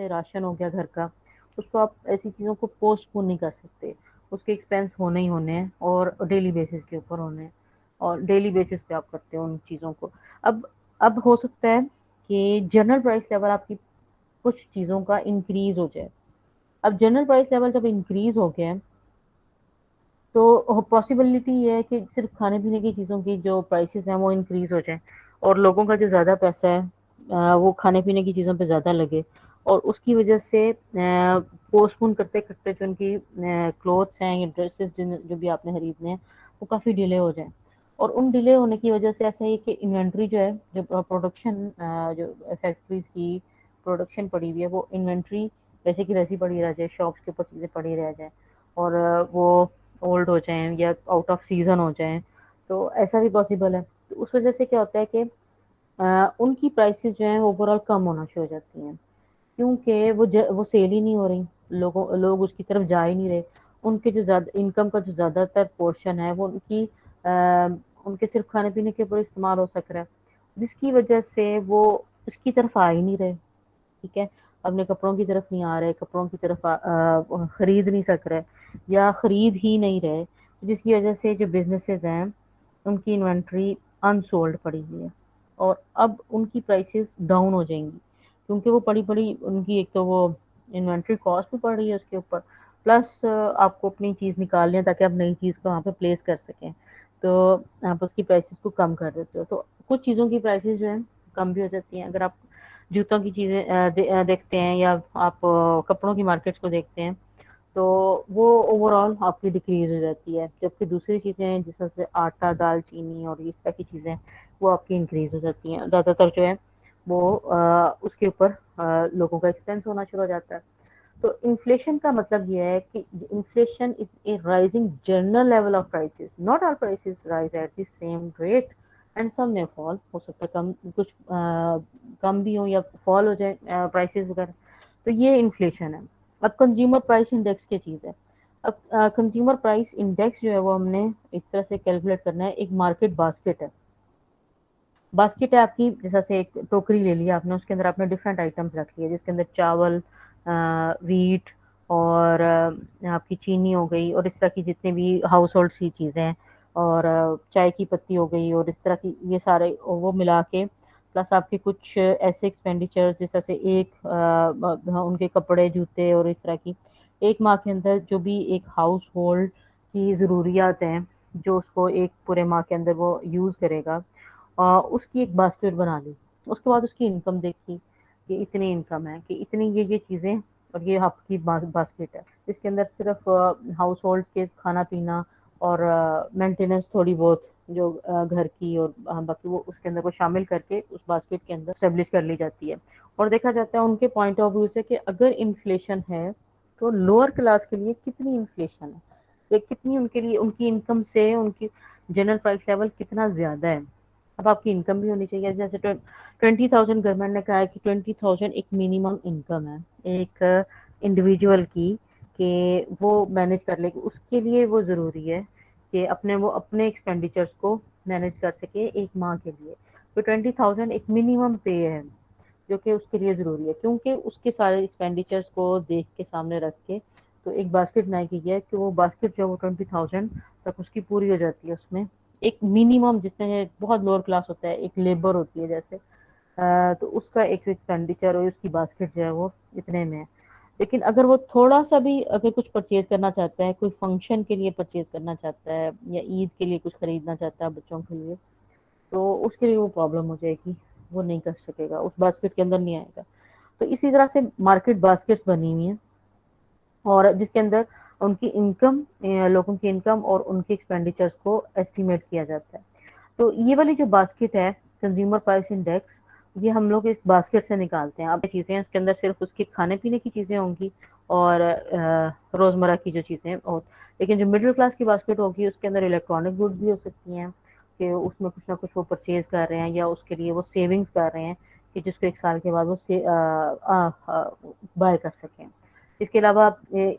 जैसे राशन हो गया घर का, उसको आप ऐसी चीज़ों को पोस्टपोन नहीं कर सकते। उसके एक्सपेंस होने ही होने हैं और डेली बेसिस के ऊपर होने हैं, और डेली बेसिस पे आप करते हो उन चीज़ों को। अब अब हो सकता है कि जनरल प्राइस लेवल आपकी कुछ चीज़ों का इंक्रीज हो जाए। अब जनरल प्राइस लेवल जब इंक्रीज हो गया है, तो पॉसिबिलिटी ये है कि सिर्फ खाने पीने की चीज़ों की जो प्राइसेस हैं वो इंक्रीज हो जाए, और लोगों का जो ज़्यादा पैसा है वो खाने पीने की चीज़ों पे ज़्यादा लगे, और उसकी वजह से पोस्टपोन करते करते जो उनकी क्लोथ्स हैं या ड्रेसेस जो भी आपने खरीदने हैं वो काफ़ी डिले हो जाए। और उन डिले होने की वजह से ऐसा है कि इन्वेंट्री जो है, जो प्रोडक्शन जो फैक्ट्रीज की प्रोडक्शन पड़ी हुई है, वो इन्वेंट्री वैसे की वैसी पड़ी रह जाए, शॉप्स के ऊपर चीज़ें पड़ी रह जाए, और वो ओल्ड हो जाएँ या आउट ऑफ सीज़न हो जाएँ, तो ऐसा भी पॉसिबल है। तो उस वज़ह से क्या होता है कि उनकी प्राइसेस जो हैं ओवरऑल कम होना शुरू हो जाती हैं, क्योंकि वो सेल ही नहीं हो रही, लोग उसकी तरफ जा ही नहीं रहे। उनके जो ज़्यादा इनकम का जो ज़्यादातर पोर्शन है वो उनके सिर्फ खाने-पीने के ऊपर इस्तेमाल हो सक रहा है, जिसकी वज़ह से वो उसकी तरफ आ ही नहीं रहे। ठीक है, अपने कपड़ों की तरफ नहीं आ रहे, कपड़ों की तरफ खरीद नहीं सक रहे या खरीद ही नहीं रहे, जिसकी वजह से जो बिजनेसेस हैं उनकी इन्वेंट्री अनसोल्ड पड़ी हुई है, और अब उनकी प्राइसेस डाउन हो जाएंगी, क्योंकि वो पड़ी पड़ी उनकी एक तो वो इन्वेंट्री कॉस्ट भी पड़ रही है उसके ऊपर, प्लस आपको अपनी चीज़ निकालनी है ताकि आप नई चीज़ को वहाँ पे प्लेस कर सकें, तो आप उसकी प्राइसेस को कम कर देते हो, तो कुछ चीज़ों की प्राइसेस जो है कम भी हो जाती हैं। अगर आप जूतों की चीज़ें देखते हैं, या आप कपड़ों की मार्केट्स को देखते हैं, तो वो ओवरऑल आपकी डिक्रीज हो जाती है, जबकि दूसरी चीज़ें हैं जैसे आटा, दाल, चीनी और इस तरह की चीज़ें, वो आपकी इंक्रीज हो जाती हैं ज़्यादातर जो है, वो उसके ऊपर लोगों का एक्सपेंस होना शुरू हो जाता है। तो इन्फ्लेशन का मतलब ये है कि inflation is a rising general level of prices, not all prices rise at the same rate, and some may fall, हो सकता है कम कुछ कम भी हो या फॉल हो जाए प्राइसेस वगैरह, तो ये इन्फ्लेशन है। अब कंज्यूमर प्राइस इंडेक्स क्या चीज़ है? अब कंज्यूमर प्राइस इंडेक्स जो है वो हमने इस तरह से कैलकुलेट करना है, एक मार्केट बास्केट है। बास्केट है आपकी, जैसा से एक टोकरी ले लिया आपने, उसके अंदर आपने डिफरेंट आइटम्स रख लिए, जिसके अंदर चावल, वीट, और आपकी चीनी हो गई, और इस तरह की जितने भी हाउस होल्ड की चीज़ें हैं, और चाय की पत्ती हो गई, और इस तरह की ये सारे वो मिला के, प्लस आपके कुछ ऐसे एक्सपेंडिचर जैसे से एक उनके कपड़े, जूते और इस तरह की, एक माह के अंदर जो भी एक हाउस होल्ड की ज़रूरियात हैं, जो उसको एक पूरे माह के अंदर वो यूज़ करेगा, उसकी एक बास्केट बना ली। उसके बाद उसकी इनकम देखी कि इतनी इनकम है, कि इतनी ये चीज़ें, और ये आपकी बास्केट है, इसके अंदर सिर्फ हाउस होल्ड के खाना पीना और मेंटेनेंस थोड़ी बहुत जो घर की, और बाकी वो उसके अंदर वो शामिल करके उस बास्केट के अंदर स्टेब्लिश कर ली जाती है। और देखा जाता है उनके पॉइंट ऑफ व्यू से कि अगर इन्फ्लेशन है तो लोअर क्लास के लिए कितनी इन्फ्लेशन है, या कितनी उनके लिए उनकी इनकम से उनकी जनरल प्राइस लेवल कितना ज़्यादा है। अब आपकी इनकम भी होनी चाहिए, जैसे 20,000 गवर्नमेंट ने कहा है कि 20,000 एक मिनिमम इनकम है एक इंडिविजुअल की, कि वो मैनेज कर लेगी, उसके लिए वो ज़रूरी है कि वो अपने एक्सपेंडिचर्स को मैनेज कर सके एक माह के लिए। तो 20,000 एक मिनिमम पे है जो कि उसके लिए ज़रूरी है, क्योंकि उसके सारे एक्सपेंडिचर्स को देख के सामने रख के तो एक बास्केट बनाई गई है कि वो बास्केट जो है वो 20,000 तक उसकी पूरी हो जाती है। उसमें एक मिनिमम, जिसमें बहुत लोअर क्लास होता है, एक लेबर होती है जैसे, तो उसका एक एक्सपेंडिचर और उसकी बास्केट जो है वो इतने में है। लेकिन अगर वो थोड़ा सा भी अगर कुछ परचेज करना चाहता है, कोई फंक्शन के लिए परचेज करना चाहता है, या ईद के लिए कुछ खरीदना चाहता है बच्चों के लिए, तो उसके लिए वो प्रॉब्लम हो जाएगी, वो नहीं कर सकेगा, उस बास्केट के अंदर नहीं आएगा। तो इसी तरह से मार्केट बास्केट्स बनी हुई हैं, और जिसके अंदर उनकी इनकम, लोगों की इनकम और उनके एक्सपेंडिचर्स को एस्टिमेट किया जाता है। तो ये वाली जो बास्केट है, कंज्यूमर प्राइस इंडेक्स, ये हम लोग इस बास्केट से निकालते हैं। अब चीज़ें इसके अंदर सिर्फ उसकी खाने पीने की चीज़ें होंगी, और रोज़मर्रा की जो चीज़ें, और लेकिन जो मिडिल क्लास की बास्केट होगी उसके अंदर इलेक्ट्रॉनिक गुड्स भी हो सकती हैं, कि उसमें कुछ ना कुछ वो परचेज कर रहे हैं, या उसके लिए वो सेविंग्स कर रहे हैं कि जिसको एक साल के बाद वो बाय कर सकें। इसके अलावा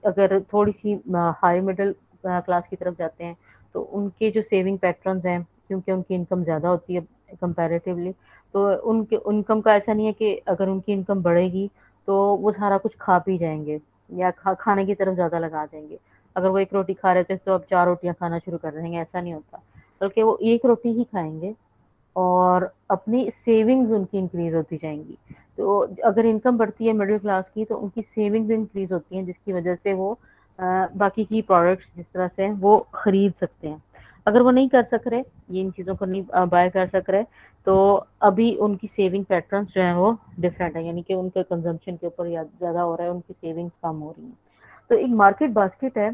अगर थोड़ी सी हाई मिडिल क्लास की तरफ जाते हैं, तो उनके जो सेविंग पैटर्न्स हैं, क्योंकि उनकी इनकम ज़्यादा होती है कंपैरेटिवली, तो उनके इनकम का ऐसा नहीं है कि अगर उनकी इनकम बढ़ेगी तो वो सारा कुछ खा पी जाएँगे या खाने की तरफ ज़्यादा लगा देंगे। अगर वो 1 रोटी खा रहे थे तो अब 4 रोटियाँ खाना शुरू कर देंगे, ऐसा नहीं होता। बल्कि वो 1 रोटी ही खाएँगे और अपनी सेविंग्स उनकी इंक्रीज़ होती जाएँगी। तो अगर इनकम बढ़ती है मिडल क्लास की तो उनकी सेविंग्स इंक्रीज़ होती हैं जिसकी वज़ह से वो बाकी की प्रोडक्ट्स जिस तरह से वो खरीद सकते हैं। अगर वो नहीं कर सक रहे, ये इन चीज़ों को नहीं बाय कर सक रहे, तो अभी उनकी सेविंग पैटर्न्स जो हैं वो डिफरेंट है, यानी कि उनके कंज़म्पशन के ऊपर या ज़्यादा हो रहा है, उनकी सेविंग्स कम हो रही हैं। तो एक मार्केट बास्केट है,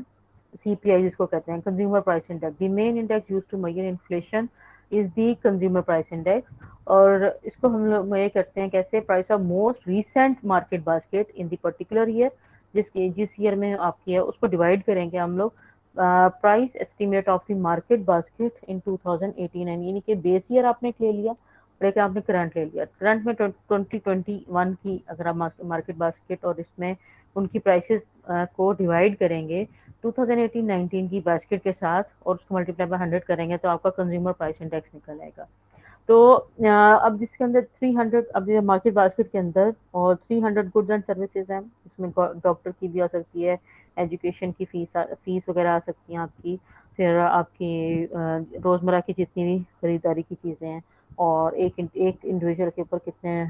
सीपीआई जिसको कहते हैं, consumer price index. The main index used to measure inflation is the consumer price index. और इसको हम लोग मेजर करते हैं कैसे, price of most recent market basket in the particular year, जिस ईयर में आपकी है उसको डिवाइड करेंगे हम लोग price estimate of the market basket in 2018, यानी कि बेस ईयर आपने ले लिया और एक आपने करंट ले लिया। करंट में 2021 की अगर आप मार्केट बास्केट और इसमें उनकी प्राइसेस को डिवाइड करेंगे 2018-19 की बास्केट के साथ और उसको मल्टीप्लाई बाय 100 करेंगे तो आपका कंज्यूमर प्राइस इंडेक्स निकल आएगा। तो अब जिसके अंदर 300, अब ये मार्केट बास्केट के अंदर और 300 गुड्स एंड सर्विसेज हैं, इसमें डॉक्टर की भी आ सकती है, एजुकेशन की फीस वगैरह आ सकती हैं आपकी, फिर आपकी रोज़मर्रा की जितनी भी खरीदारी की चीज़ें हैं और एक इंडिविजुअल के ऊपर कितने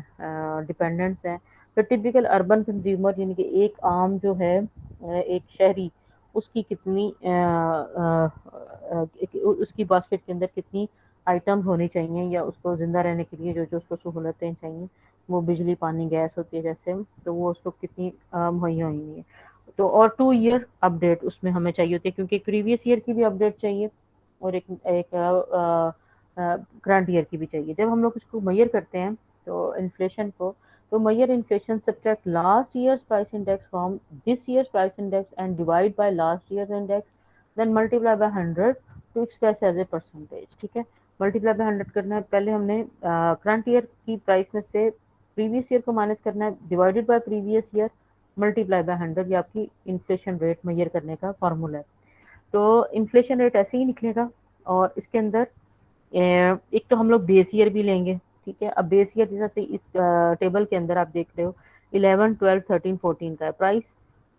डिपेंडेंट्स हैं। तो टिपिकल अर्बन कंज्यूमर यानी कि एक आम जो है एक शहरी, उसकी कितनी उसकी बास्केट के अंदर कितनी आइटम्स होनी चाहिए या उसको ज़िंदा रहने के लिए जो जो उसको सहूलतें चाहिए, वो बिजली पानी गैस होती है जैसे, तो वो उसको कितनी मुहैया हुई है। तो और 2 ईयर अपडेट उसमें हमें चाहिए होती है क्योंकि प्रीवियस ईयर की भी अपडेट चाहिए और एक एक करंट ईयर की भी चाहिए। जब हम लोग इसको मेजर करते हैं तो इन्फ्लेशन को, तो measure inflation subtract last year's price index from this year's price index and divide by last year's index, then multiply by 100 to express as a percentage. ठीक है, मल्टीप्लाई बाय 100 करना है, पहले हमने करंट ईयर की price में से previous year को माइनस करना है, divided by previous year, multiply by 100, ये आपकी इन्फ्लेशन रेट मेजर करने का फार्मूला है। तो इन्फ्लेशन रेट ऐसे ही निकलेगा और इसके अंदर एक तो हम लोग बेस ईयर भी लेंगे। ठीक है, अब बेस ईयर जैसे इस टेबल के अंदर आप देख रहे हो 11, 12, 13, 14 का है प्राइस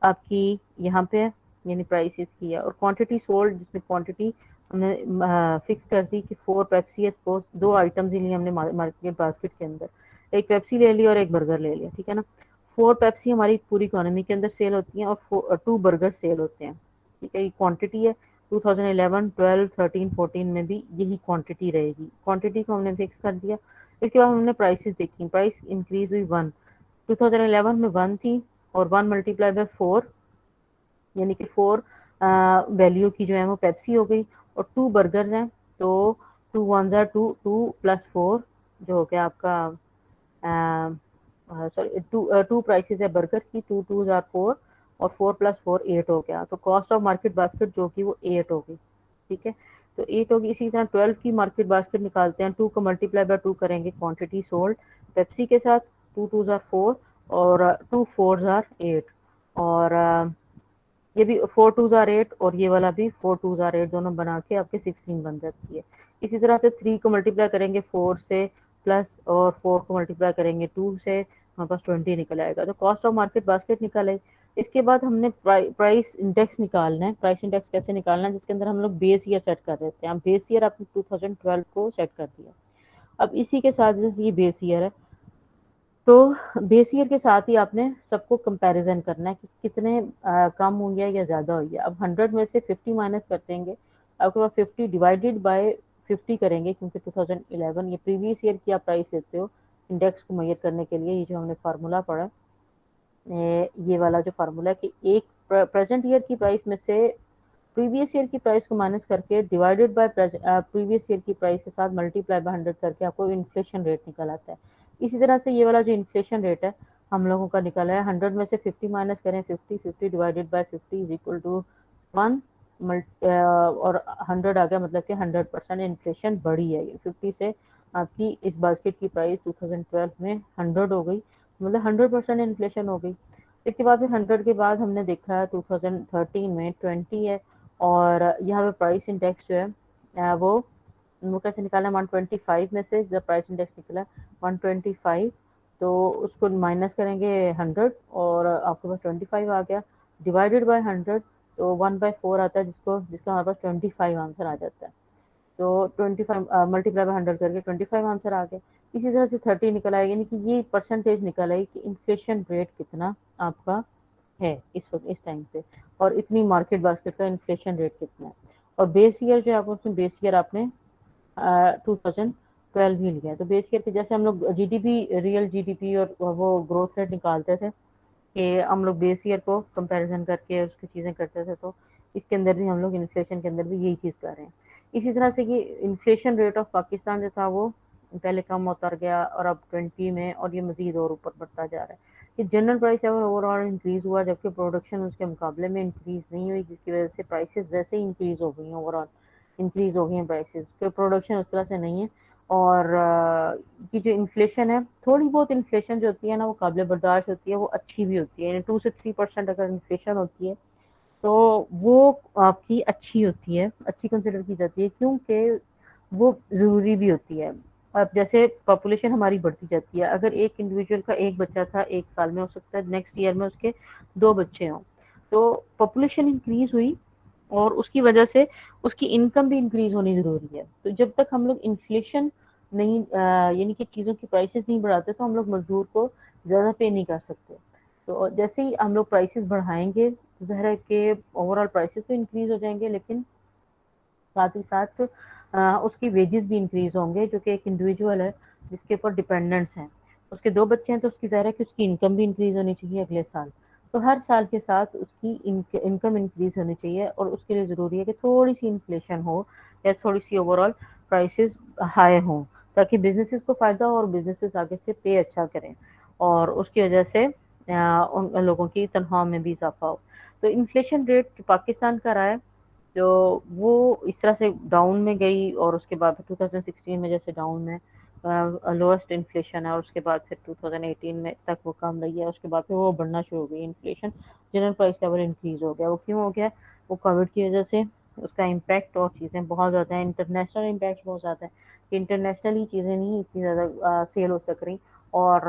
आपकी यहाँ पे है, यानी प्राइस इसकी है, और क्वांटिटी सोल्ड जिसमें क्वांटिटी हमने फिक्स कर दी कि 4 पेप्सी है, सपोज 2 आइटम्स ही लिए हमने मार्केट बास्केट के अंदर, एक पेप्सी ले ली और एक बर्गर ले लिया। ठीक है ना, 4 पेप्सी हमारी पूरी इकोनॉमी के अंदर सेल होती हैं और 2 बर्गर सेल होते हैं। ठीक है, ये क्वांटिटी है। 2011, 12, 13, 14 में भी यही क्वांटिटी रहेगी, क्वांटिटी को हमने फिक्स कर दिया। इसके बाद हमने प्राइसेस देखी, प्राइस इंक्रीज हुई 1, 2011 में 1 थी और 1 मल्टीप्लाई बाय 4, यानी कि 4 वैल्यू की जो है वो पेप्सी हो गई और 2 बर्गर्स हैं, तो 2 1 ज़ा 2, 2 प्लस 4 जो हो गया आपका सॉरी 2 प्राइसेस है बर्गर की, 2 2 ज़ा 4 और 4 प्लस 4 8 हो गया, तो कॉस्ट ऑफ मार्केट बास्केट जो कि वो 8 हो गई। ठीक है, तो 8 होगी। इसी तरह 12 की मार्केट बास्केट निकालते हैं, 2 को मल्टीप्लाई बाय 2 करेंगे क्वांटिटी सोल्ड पेप्सी के साथ, 2 2 ज़ा 4 और 2 4 ज़ा 8 और ये भी 4 2 ज़ार 8 और ये वाला भी 4 2 ज़ार 8 दोनों बना के आपके 16 बन जाती है। इसी तरह से 3 को मल्टीप्लाई करेंगे 4 से प्लस और 4 को मल्टीप्लाई करेंगे 2 से, हमारे पास 20 निकल आएगा। तो कॉस्ट ऑफ मार्केट बास्केट निकल आई। इसके बाद हमने प्राइस इंडेक्स निकालना है। प्राइस इंडेक्स कैसे निकालना है, जिसके अंदर हम लोग बेस ईयर सेट कर देते हैं। बेस ईयर आपने 2012 को सेट कर दिया। अब इसी के साथ जैसे ये बेस ईयर है, तो बेस ईयर के साथ ही आपने सबको कंपैरिजन करना है कि कितने कम हुई है या ज़्यादा हुई है। अब 100 में से 50 माइनस कर देंगे, आपके पास 50 डिवाइडेड बाय 50 करेंगे क्योंकि 2011 ये प्रीवियस ईयर की आप प्राइस लेते हो इंडेक्स को मेजर करने के लिए। ये जो हमने फार्मूला पढ़ा, ये वाला जो फार्मूला है कि एक प्रेजेंट ईयर की प्राइस में से प्रीवियस ईयर की प्राइस को माइनस करके डिवाइडेड बाय प्रीवियस ईयर की प्राइस के साथ मल्टीप्लाई बाय 100 करके आपको इन्फ्लेशन रेट निकल आता है। इसी तरह से ये वाला जो इन्फ्लेशन रेट है हम लोगों का निकला है, 100 में से 50 माइनस करें, 50 divided by 50 is equal to 1 और 100 आ गया, मतलब कि 100% इन्फ्लेशन बढ़ी है। 50 से आपकी इस बास्केट की प्राइस 2012 में 100 हो गई, मतलब 100% इन्फ्लेशन हो गई। इसके बाद फिर 100 के बाद हमने देखा 2013 में 20 है और यहाँ पे प्राइस इंडेक्स जो है वो कैसे निकाला, 125 में से जब प्राइस इंडेक्स निकला 125 तो उसको माइनस करेंगे 100 और आपके पास 25 आ गया, डिवाइडेड बाय 100 तो 1/4 आता है, जिसका हमारे पास 25 आंसर आ जाता है। तो 25 मल्टीप्लाई बाय 100 करके 25 आंसर आ गया। इसी तरह से 30 निकल आएगा, यानी कि ये परसेंटेज निकल आई कि इन्फ्लेशन रेट कितना आपका है इस वक्त इस टाइम पे, और इतनी मार्केट बास्केट का इन्फ्लेशन रेट कितना है। और बेस ईयर जो आपने बेस ईयर आपने 2012 ही लिया है। तो बेस ईयर पे जैसे हम लोग जीडीपी, रियल जीडीपी और वो ग्रोथ रेट निकालते थे कि हम लोग बेस ईयर को कंपैरिजन करके उसकी चीज़ें करते थे, तो इसके अंदर भी हम लोग इन्फ्लेशन के अंदर भी यही चीज़ कर रहे हैं। इसी तरह से ये इन्फ्लेशन रेट ऑफ पाकिस्तान जो था वो पहले कम होता गया और अब 20 में, और ये मजीद और ऊपर बढ़ता जा रहा है। कि general price level overall increase हुआ, जबकि प्रोडक्शन उसके मुकाबले में इंक्रीज नहीं हुई, जिसकी वजह से प्राइसेस वैसे ही इंक्रीज हो गई हैं, ओवरऑल इंक्रीज हो गई हैं प्राइसेस, क्योंकि प्रोडक्शन उस तरह से नहीं है। और की जो इन्फ्लेशन है, थोड़ी बहुत इन्फ्लेशन जो होती है ना वो काबिल बर्दाश्त होती है, वो अच्छी भी होती है। 2 से 3% अगर इन्फ्लेशन होती है तो वो आपकी अच्छी होती है, अच्छी कंसिडर की जाती है, क्योंकि वो ज़रूरी भी होती है। अब जैसे पॉपुलेशन हमारी बढ़ती जाती है, अगर एक इंडिविजुअल का एक बच्चा था 1 साल में, हो सकता है नेक्स्ट ईयर में उसके 2 बच्चे हों, तो पॉपुलेशन इंक्रीज हुई और उसकी वजह से उसकी इनकम भी इंक्रीज होनी ज़रूरी है। तो जब तक हम लोग इन्फ्लेशन नहीं यानी कि चीज़ों की प्राइसेस नहीं बढ़ाते, तो हम लोग मजदूर को ज़्यादा पे नहीं कर सकते। तो जैसे ही हम लोग प्राइसेस बढ़ाएंगे, ज़ाहिर है कि ओवरऑल प्राइसेस तो इंक्रीज हो जाएंगे, लेकिन साथ ही साथ उसकी वेजेस भी इंक्रीज होंगे, जो कि एक इंडिविजुअल है जिसके ऊपर डिपेंडेंट्स हैं, उसके 2 बच्चे हैं, तो उसकी ज़ाहिर है कि उसकी इनकम भी इंक्रीज होनी चाहिए अगले साल। तो हर साल के साथ उसकी इनकम इंक्रीज होनी चाहिए, और उसके लिए ज़रूरी है कि थोड़ी सी इन्फ्लेशन हो या थोड़ी सी ओवरऑल प्राइसेस हाई हों, ताकि बिजनेसेस को फ़ायदा हो और बिजनेसेस आगे से पे अच्छा करें, और उसकी वजह से उन लोगों की तनख्वाह में भी इजाफा हो। तो इन्फ्लेशन रेट पाकिस्तान का रहा है, तो वो इस तरह से डाउन में गई, और उसके बाद 2016 में जैसे डाउन में लोएस्ट इन्फ्लेशन है, और उसके बाद फिर 2018 में तक वो कम रही है, उसके बाद फिर वो बढ़ना शुरू हो गई inflation, general price level increase हो गया। वो क्यों हो गया? वो कोविड की वजह से उसका इम्पैक्ट और चीज़ें बहुत ज़्यादा है, इंटरनेशनल इम्पैक्ट बहुत ज़्यादा है, कि इंटरनेशनली चीज़ें नहीं इतनी ज़्यादा सेल हो सक रही, और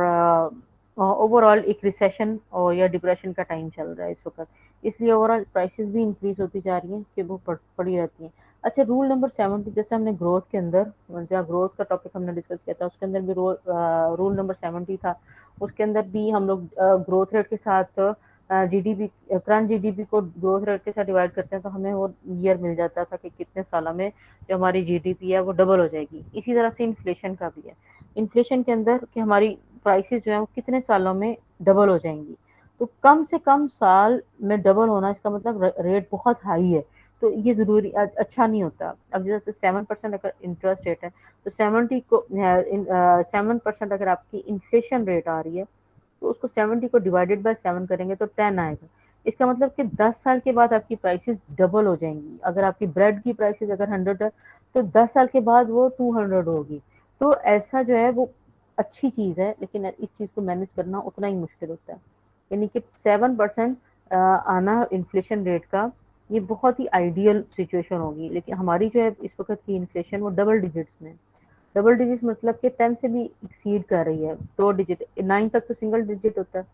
ओवरऑल एक रिसेशन और या डिप्रेशन का टाइम चल रहा है इस वक्त, इसलिए ओवरऑल प्राइसेस भी इंक्रीज होती जा रही हैं कि वो पड़ी रहती हैं। अच्छा, रूल नंबर 70, जैसे हमने ग्रोथ के अंदर, जहाँ ग्रोथ का टॉपिक हमने डिस्कस किया था, उसके अंदर भी रूल नंबर 70 था। उसके अंदर भी हम लोग ग्रोथ रेट के साथ जीडीपी, करंट जीडीपी को ग्रोथ रेट के साथ डिवाइड करते हैं, तो हमें वो ईयर मिल जाता था कि कितने सालों में जो हमारी जीडीपी है वो डबल हो जाएगी। इसी तरह से इन्फ्लेशन का भी है, इन्फ्लेशन के अंदर कि हमारी प्राइसेस जो है वो कितने सालों में डबल हो जाएंगी। तो कम से कम साल में डबल होना, इसका मतलब रेट बहुत हाई है, तो ये ज़रूरी अच्छा नहीं होता। अब जैसे 7% अगर इंटरेस्ट रेट है, तो 7% अगर आपकी इन्फ्लेशन रेट आ रही है, तो उसको 70 को डिवाइडेड बाय 7 करेंगे तो 10 आएगा। इसका मतलब कि 10 साल के बाद आपकी प्राइसेस डबल हो जाएंगी। अगर आपकी ब्रेड की प्राइसेस अगर 100 है, तो 10 साल के बाद वो 200 होगी। तो ऐसा जो है वो अच्छी चीज़ है, लेकिन इस चीज़ को मैनेज करना उतना ही मुश्किल होता है। यानी कि 7% आना इन्फ्लेशन रेट का, ये बहुत ही आइडियल सिचुएशन होगी, लेकिन हमारी जो है इस वक्त की इन्फ्लेशन वो डबल डिजिट्स में, डबल डिजिट मतलब कि 10 से भी एक्सीड कर रही है, 2 डिजिट, 9 तक तो सिंगल डिजिट होता है,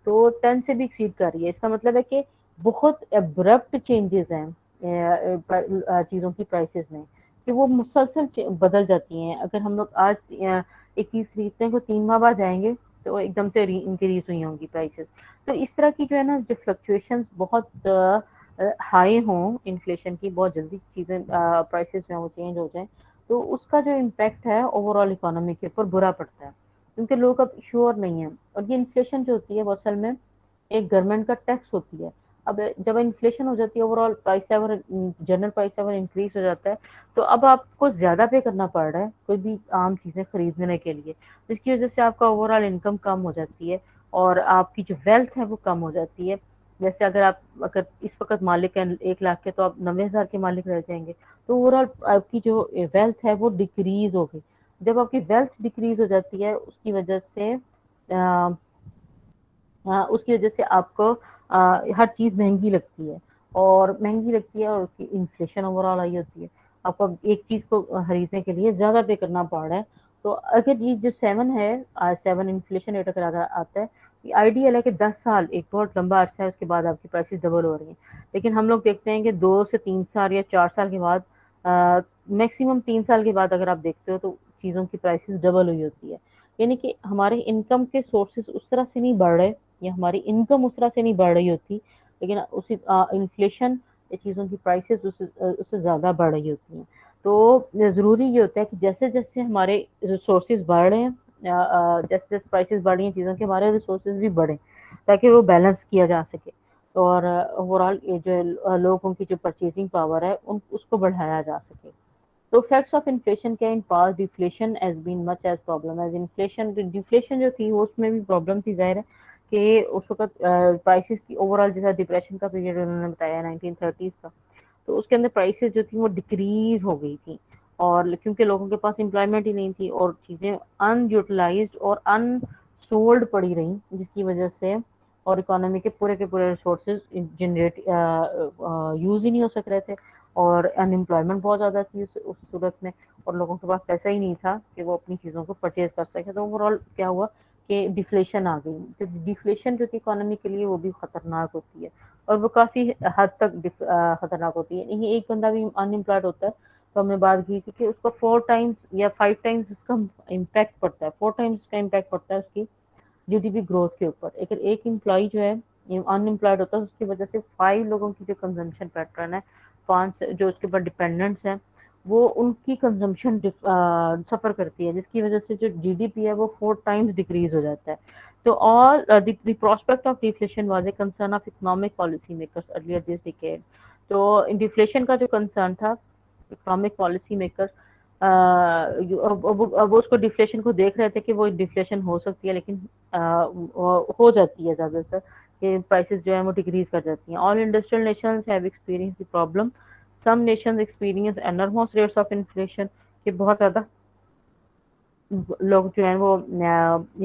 तो 10 से भी एक्सीड कर रही है। इसका मतलब है कि बहुत एब्रप्ट चेंजेस हैं चीज़ों की प्राइसेस में, कि वो मुसलसल बदल जाती हैं। अगर हम लोग आज एक चीज़ खरीदते हैं, तो 3 माह बाद जाएंगे तो एकदम से इंक्रीज हुई होंगी प्राइसेस। तो इस तरह की जो है ना, जो फ्लक्चुएशंस बहुत हाई हों इन्फ्लेशन की, बहुत जल्दी चीज़ें प्राइसेस जो है वो चेंज हो जाएं, तो उसका जो इम्पैक्ट है ओवरऑल इकोनॉमी के ऊपर बुरा पड़ता है, क्योंकि लोग अब श्योर नहीं है। और ये इन्फ्लेशन जो होती है वो असल में एक गवर्नमेंट का टैक्स होती है। अब जब इन्फ्लेशन हो जाती है, overall price level, general price level increase हो जाता है, तो अब आपको ज्यादा पे करना पड़ रहा है कोई भी आम चीजें खरीदने के लिए, जिसकी वजह से आपका ओवरऑल इनकम कम हो जाती है, और आपकी जो वेल्थ है वो कम हो जाती है। जैसे अगर इस वक्त मालिक है 1 लाख के, तो आप 90,000 के मालिक रह जाएंगे, तो ओवरऑल आपकी जो वेल्थ है वो डिक्रीज हो गई। जब आपकी वेल्थ डिक्रीज हो जाती है, उसकी वजह से आपको हर चीज़ महंगी लगती है, और उसकी इन्फ्लेशन ओवरऑल आई होती है। आपको अब एक चीज़ को खरीदने के लिए ज़्यादा पे करना पड़ रहा है, तो अगर ये जो 7 है, 7 इन्फ्लेशन रेट अगर आता है, ये आइडियल है कि 10 साल एक बहुत लंबा अर्सा है, उसके बाद आपकी प्राइसेस डबल हो रही हैं। लेकिन हम लोग देखते हैं कि 2 से 3 साल या 4 साल के बाद, मैक्सिमम 3 साल के बाद अगर आप देखते हो तो चीज़ों की प्राइसेस डबल हुई होती है। यानी कि हमारे इनकम के सोर्सेस उस तरह से नहीं बढ़ रहे, या हमारी इनकम उस तरह से नहीं बढ़ रही होती, लेकिन उसी इन्फ्लेशन या चीज़ों की प्राइसेस उससे ज़्यादा बढ़ रही होती हैं। तो ज़रूरी ये होता है कि जैसे-जैसे हमारे रिसोर्सेज़ बढ़ रहे हैं, जैसे-जैसे प्राइसेज़ बढ़ रही हैं चीज़ों के, हमारे रिसोर्सेज़ भी बढ़ें, ताकि वो बैलेंस किया जा सके। और ओवरऑल ये जो लोगों की जो परचेज़िंग पावर है उन उसको बढ़ाया जा सके। तो इफेक्ट्स ऑफ इन्फ्लेशन क्या, in past deflation has been much as problem as inflation. Deflation जो थी वो उसमें भी प्रॉब्लम थी, जाहिर है कि उस वक्त प्राइसेस की ओवरऑल, जैसा डिप्रेशन का पीरियड उन्होंने बताया 1930s का, तो उसके अंदर प्राइसेस जो थी वो डिक्रीज हो गई थी। और क्योंकि लोगों के पास एम्प्लॉयमेंट ही नहीं थी और चीज़ें अनयूटिलाइज्ड और अनसोल्ड पड़ी रही, जिसकी वजह से और इकोनॉमी के पूरे रिसोर्सेज जनरेट यूज़ ही नहीं हो सक रहे थे, और अनएम्प्लॉयमेंट बहुत ज़्यादा थी उस सूरत में, और लोगों के पास पैसा ही नहीं था कि वो अपनी चीज़ों को परचेज कर सके। तो ओवरऑल क्या हुआ कि डिफ्लेशन आ गई। तो डिफ्लेशन जो थी इकोनॉमी के लिए वो भी खतरनाक होती है, और वो काफ़ी हद तक खतरनाक होती है। ये एक बंदा भी अनएम्प्लॉयड होता है तो हमने बात की थी कि उसका 4 टाइम्स या 5 टाइम्स उसका इम्पैक्ट पड़ता है, 4 टाइम्स उसका इम्पैक्ट पड़ता है उसकी जीडीपी ग्रोथ के ऊपर। अगर एक एम्प्लॉय जो है अनएम्प्लॉयड होता है, उसकी वजह से 5 लोगों की जो कंजम्पशन पैटर्न है, 5 जो उसके ऊपर डिपेंडेंट्स हैं, वो उनकी कंजम्पशन सफ़र करती है, जिसकी वजह से जो जीडीपी है वो 4 टाइम्स डिक्रीज हो जाता है। तो all the prospect of deflation was a concern of economic policy makers earlier this decade. तो डिफ्लेशन का जो कंसर्न था इकोनॉमिक पॉलिसी मेकर्स, अब वो उसको डिफ्लेशन को देख रहे थे कि वो डिफ्लेशन हो सकती है, लेकिन हो जाती है ज़्यादातर कि प्राइसेस जो है वो डिक्रीज कर जाती हैं। All industrial nations have experience the problem, some nations experience enormous rates of inflation, कि बहुत ज़्यादा लोग जो हैं वो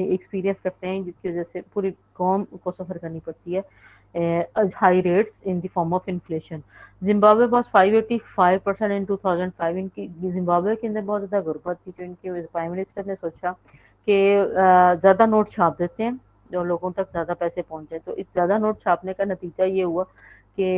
एक्सपीरियंस करते हैं, जिसकी वजह से पूरी कौम को सफ़र करनी पड़ती है high rates in the form of inflation. Zimbabwe was 585% इन 2005। इनकी जिम्बाब्वे के अंदर बहुत ज़्यादा गुर्बत थी, तो इनके प्राइम मिनिस्टर ने सोचा कि ज़्यादा नोट छाप देते हैं जो लोगों तक ज़्यादा पैसे पहुंचे। तो इस ज़्यादा नोट छापने का नतीजा ये हुआ कि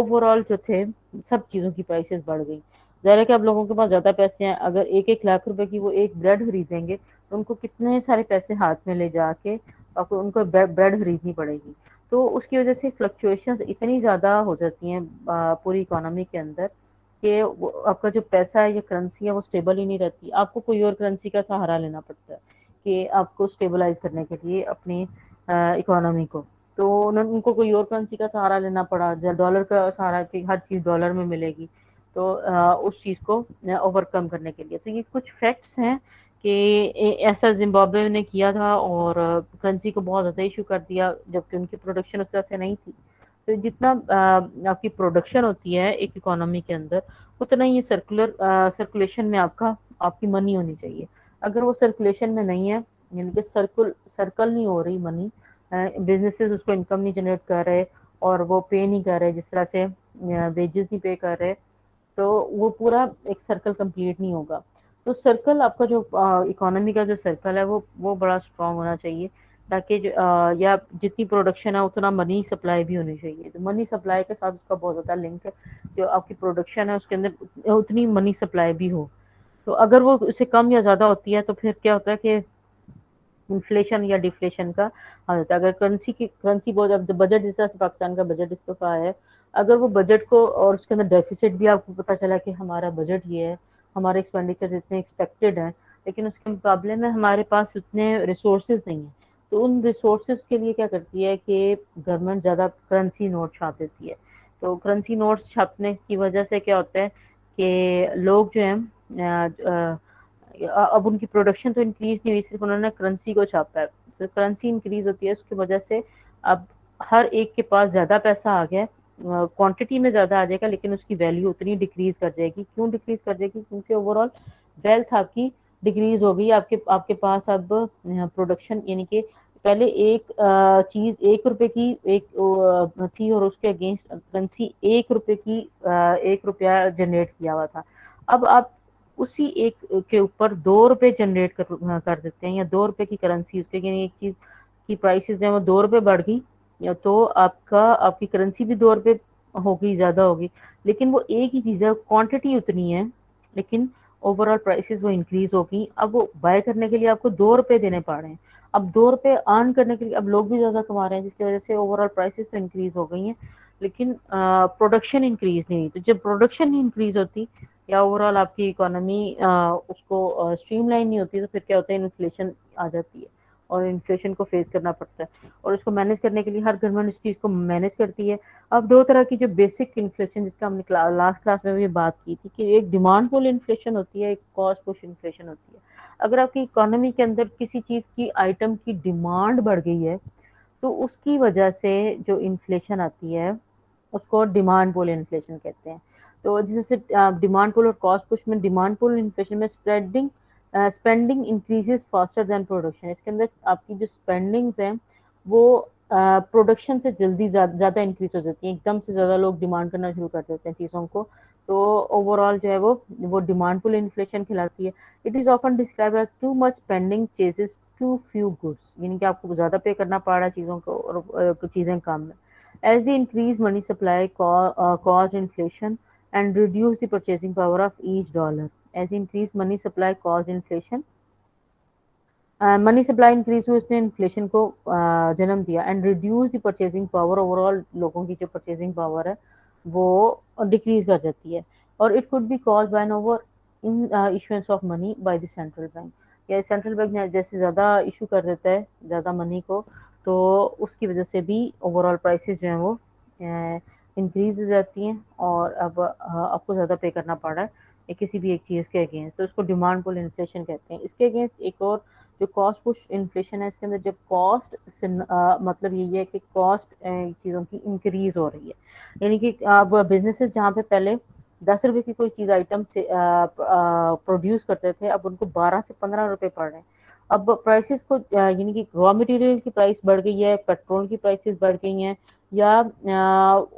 ओवरऑल जो थे सब चीज़ों की प्राइसेस बढ़ गई। ज़ाहिर है कि अब लोगों के पास ज़्यादा पैसे हैं, अगर 1-1 लाख रुपए की वो एक ब्रेड खरीदेंगे तो उनको कितने सारे पैसे हाथ में ले जाके आपको उनको ब्रेड खरीदनी पड़ेगी। तो उसकी वजह से फ्लक्चुएशंस इतनी ज़्यादा हो जाती हैं पूरी इकोनॉमी के अंदर कि आपका जो पैसा है या करेंसी है वो स्टेबल ही नहीं रहती। आपको कोई और करेंसी का सहारा लेना पड़ता है कि आपको स्टेबलाइज करने के लिए अपनी इकोनॉमी को। तो उनको कोई और करेंसी का सहारा लेना पड़ा, डॉलर का सहारा कि हर चीज़ डॉलर में मिलेगी, तो उस चीज़ को ओवरकम करने के लिए। तो ये कुछ फैक्ट्स हैं कि ऐसा जिम्बाब्वे ने किया था, और करेंसी को बहुत ज़्यादा इशू कर दिया, जबकि उनकी प्रोडक्शन उस तरह से नहीं थी। तो जितना आपकी प्रोडक्शन होती है एक इकोनॉमी के अंदर, उतना ही सर्कुलेशन में आपकी मनी होनी चाहिए। अगर वो सर्कुलेशन में नहीं है, यानी कि सर्कल नहीं हो रही मनी, बिजनेसेस उसको इनकम नहीं जनरेट कर रहे, और वो पे नहीं कर रहे जिस तरह से वेजेस नहीं पे कर रहे, तो वो पूरा एक सर्कल कंप्लीट नहीं होगा। तो सर्कल आपका जो इकोनॉमी का जो सर्कल है वो बड़ा स्ट्रांग होना चाहिए, ताकि या जितनी प्रोडक्शन है उतना मनी सप्लाई भी होनी चाहिए। तो मनी सप्लाई के साथ उसका बहुत ज़्यादा लिंक है, जो आपकी प्रोडक्शन है उसके अंदर उतनी मनी सप्लाई भी हो। तो अगर वो उससे कम या ज़्यादा होती है तो फिर क्या होता है कि इन्फ्लेशन या डिफ्लेशन का हाल होता है। अगर करेंसी बहुत, अब बजट जिस तरह से पाकिस्तान का बजट इस दफा है, अगर वो बजट को और उसके अंदर डेफिसिट भी आपको पता चला कि हमारा बजट ये है, हमारे एक्सपेंडिचर इतने एक्सपेक्टेड हैं, लेकिन उसके मुकाबले में हमारे पास उतने रिसोर्सेज नहीं है, तो उन रिसोर्सेज के लिए क्या करती है कि गवर्नमेंट ज़्यादा करेंसी नोट छाप देती है। तो करेंसी नोट छापने की वजह से क्या होता है कि लोग जो हैं अब उनकी प्रोडक्शन तो इंक्रीज नहीं हुई, सिर्फ उन्होंने करेंसी को छापा है। तो करेंसी इंक्रीज होती है, उसकी वजह से अब हर एक के पास ज़्यादा पैसा आ गया, क्वांटिटी में ज़्यादा आ जाएगा, लेकिन उसकी वैल्यू उतनी डिक्रीज कर जाएगी। क्यों डिक्रीज कर जाएगी? क्योंकि ओवरऑल वेल्थ आपकी डिक्रीज हो गई। आपके आपके पास अब प्रोडक्शन, यानी कि पहले एक चीज 1 रुपए की एक थी, और उसके अगेंस्ट करेंसी 1 रुपए की 1 रुपया जनरेट किया हुआ था। अब आप उसी एक के ऊपर 2 रुपए जनरेट कर देते हैं, या 2 रुपए की करेंसी उसके, यानी एक चीज़ की प्राइसेस जो है वो 2 रुपए बढ़ गई, या तो आपकी करेंसी भी 2 रुपए होगी, ज़्यादा होगी, लेकिन वो एक ही चीज़ है, क्वांटिटी उतनी है, लेकिन ओवरऑल प्राइसेस वो इंक्रीज हो गई। अब वो बाय करने के लिए आपको 2 रुपए देने पड़ रहे हैं। अब 2 रुपए अर्न करने के लिए अब लोग भी ज़्यादा कमा रहे हैं, जिसकी वजह से ओवरऑल प्राइसेस तो इंक्रीज हो गई हैं, लेकिन प्रोडक्शन इंक्रीज नहीं हुई। तो जब प्रोडक्शन नहीं इंक्रीज होती, या ओवरऑल आपकी इकोनॉमी उसको स्ट्रीमलाइन नहीं होती, तो फिर क्या होता है, इन्फ्लेशन आ जाती है, और इन्फ्लेशन को फेस करना पड़ता है, और उसको मैनेज करने के लिए हर गवर्नमेंट इस चीज़ को मैनेज करती है। अब दो तरह की जो बेसिक इन्फ्लेशन, जिसका हमने लास्ट क्लास में भी बात की थी, कि एक डिमांड पुल इन्फ्लेशन होती है, एक कॉस्ट पुश इन्फ्लेशन होती है। अगर आपकी इकोनॉमी के अंदर किसी चीज़ की आइटम की डिमांड बढ़ गई है, तो उसकी वजह से जो इन्फ्लेशन आती है, उसको डिमांड पुल इन्फ्लेशन कहते हैं। तो जैसे डिमांड पुल और कॉस्ट पुश में, डिमांड पुल इन्फ्लेशन में spending increases faster than production. इसके अंदर आपकी जो स्पेंडिंग्स हैं वो प्रोडक्शन से जल्दी ज़्यादा इंक्रीज हो जाती है, एकदम से ज़्यादा लोग डिमांड करना शुरू कर देते हैं चीज़ों को, तो ओवरऑल जो है वो डिमांड पुल इन्फ्लेशन खिलाती है। It is often describe as too much spending chases too few goods, यानी कि आपको ज़्यादा पे करना पड़ रहा है चीज़ों को, और चीज़ें कम है। As the increased money supply caused inflation and reduced the purchasing power of each dollar. As the increased money supply caused inflation, money supply increase हुई, उसने इन्फ्लेशन को जन्म दिया, and reduce the purchasing power, overall लोगों की जो purchasing power है वो डिक्रीज कर जाती है। और it could be cause by an over in issuance of money by the central bank, या सेंट्रल बैंक जैसे ज़्यादा इशू कर देता है ज़्यादा मनी को, तो उसकी वजह से भी ओवरऑल प्राइसेस जो हैं वो इंक्रीज हो जाती हैं, और अब आपको ज़्यादा पे करना पड़ रहा है किसी भी एक चीज़ के अगेंस्ट, तो उसको डिमांड पुल इन्फ्लेशन कहते हैं। इसके अगेंस्ट एक और जो कॉस्ट पुश इन्फ्लेशन है, इसके अंदर जब कॉस्ट मतलब यही है कि कॉस्ट चीज़ों की इंक्रीज हो रही है, यानी कि अब बिजनेसेस जहाँ पे पहले 10 रुपए की कोई चीज़ आइटम से प्रोड्यूस करते थे, अब उनको 12 से 15 रुपए पड़ रहे हैं। अब प्राइसेस को यानी कि रॉ मटेरियल की प्राइस बढ़ गई है, पेट्रोल की प्राइसेस बढ़ गई हैं, या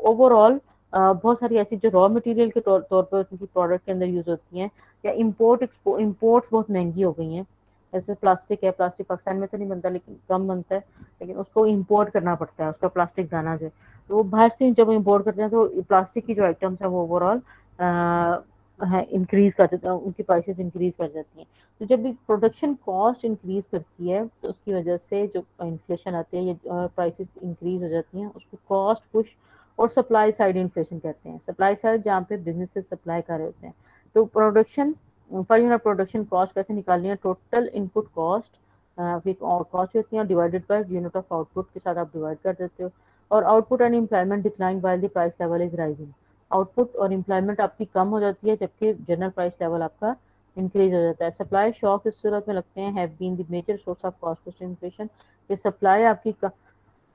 ओवरऑल बहुत सारी ऐसी जो रॉ मटेरियल के तौर पर उनकी प्रोडक्ट के अंदर यूज होती हैं, या इम्पोर्ट्स बहुत महंगी हो गई हैं। जैसे प्लास्टिक है, प्लास्टिक पाकिस्तान में तो नहीं बनता, लेकिन कम बनता है, लेकिन उसको इम्पोर्ट करना पड़ता है, उसका प्लास्टिक दाना जो है, तो वो बाहर से जब इम्पोर्ट करते हैं, तो प्लास्टिक की जो आइटम्स है वो ओवरऑल है इंक्रीज कर देते हैं, उनकी प्राइसेस इंक्रीज कर जाती हैं। तो जब भी प्रोडक्शन कॉस्ट इंक्रीज करती है, तो उसकी वजह से जो इन्फ्लेशन आती है, ये प्राइसेस इंक्रीज हो जाती हैं, उसको कॉस्ट पुश और सप्लाई साइड इन्फ्लेशन कहते हैं। सप्लाई साइड जहाँ पे बिजनेसेस सप्लाई कर रहे होते हैं, तो प्रोडक्शन पर यूनिट प्रोडक्शन कॉस्ट कैसे निकालनी है, टोटल इनपुट कॉस्ट कॉस्ट होती है divided by unit of output के साथ आप डिवाइड कर देते हो, और output and employment decline while the price level is rising. Output और एम्प्लॉयमेंट आपकी कम हो जाती है, जबकि जनरल प्राइस लेवल आपका इंक्रीज हो जाता है। सप्लाई शॉक इस सूरत में लगते हैं have been the major source of cost push inflation. ये सप्लाई आपकी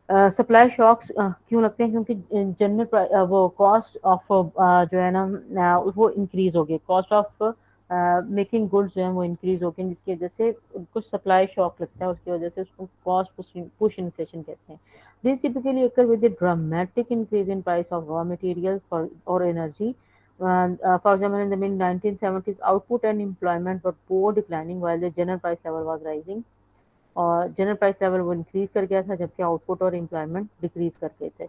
सप्लाई शॉक्स क्यों लगते हैं, क्योंकि जनरल वो कॉस्ट ऑफ जो है ना वो इंक्रीज हो गई, कॉस्ट ऑफ मेकिंग गुड्स जो है वो इंक्रीज हो गई, जिसकी वजह से कुछ सप्लाई शॉक लगता है, उसकी वजह से उसको कॉस्ट पुश इन्फ्लेशन कहते हैं। This typically occur with a dramatic increase in price of raw materials or energy. For example, in the mid 1970s, output and employment were both declining while the general price level was rising. और general price level वो increase कर गया था, जबकि output और employment decrease कर गए थे।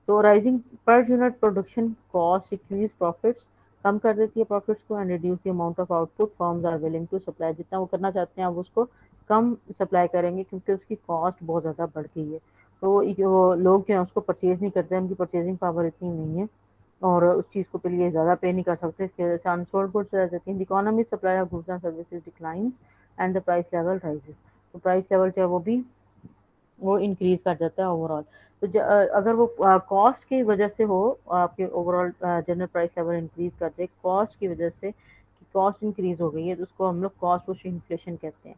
तो rising per unit production cost increase profits, कम कर देती है प्रॉफिट्स को, and reduce the amount of output firms are willing to supply. जितना वो करना चाहते हैं, अब उसको कम सप्लाई करेंगे, क्योंकि उसकी कॉस्ट बहुत ज़्यादा बढ़ गई है। तो जो लोग जो हैं उसको परचेज नहीं करते हैं, उनकी परचेजिंग पावर इतनी नहीं है, और उस चीज़ को के लिए ज़्यादा पे नहीं कर सकते, इसकी वजह से अनसोल्ड गुड्स रह जाती हैं। The economy supply of goods and services declines and the price level rises. तो प्राइस लेवल जो है वो इंक्रीज कर जाता है ओवरऑल। तो अगर वो कॉस्ट की वजह से हो, आपके overall general price level increase कर दे कॉस्ट की वजह से, कि कॉस्ट इंक्रीज हो गई है, तो उसको हम लोग कॉस्ट पुश इन्फ्लेशन कहते हैं।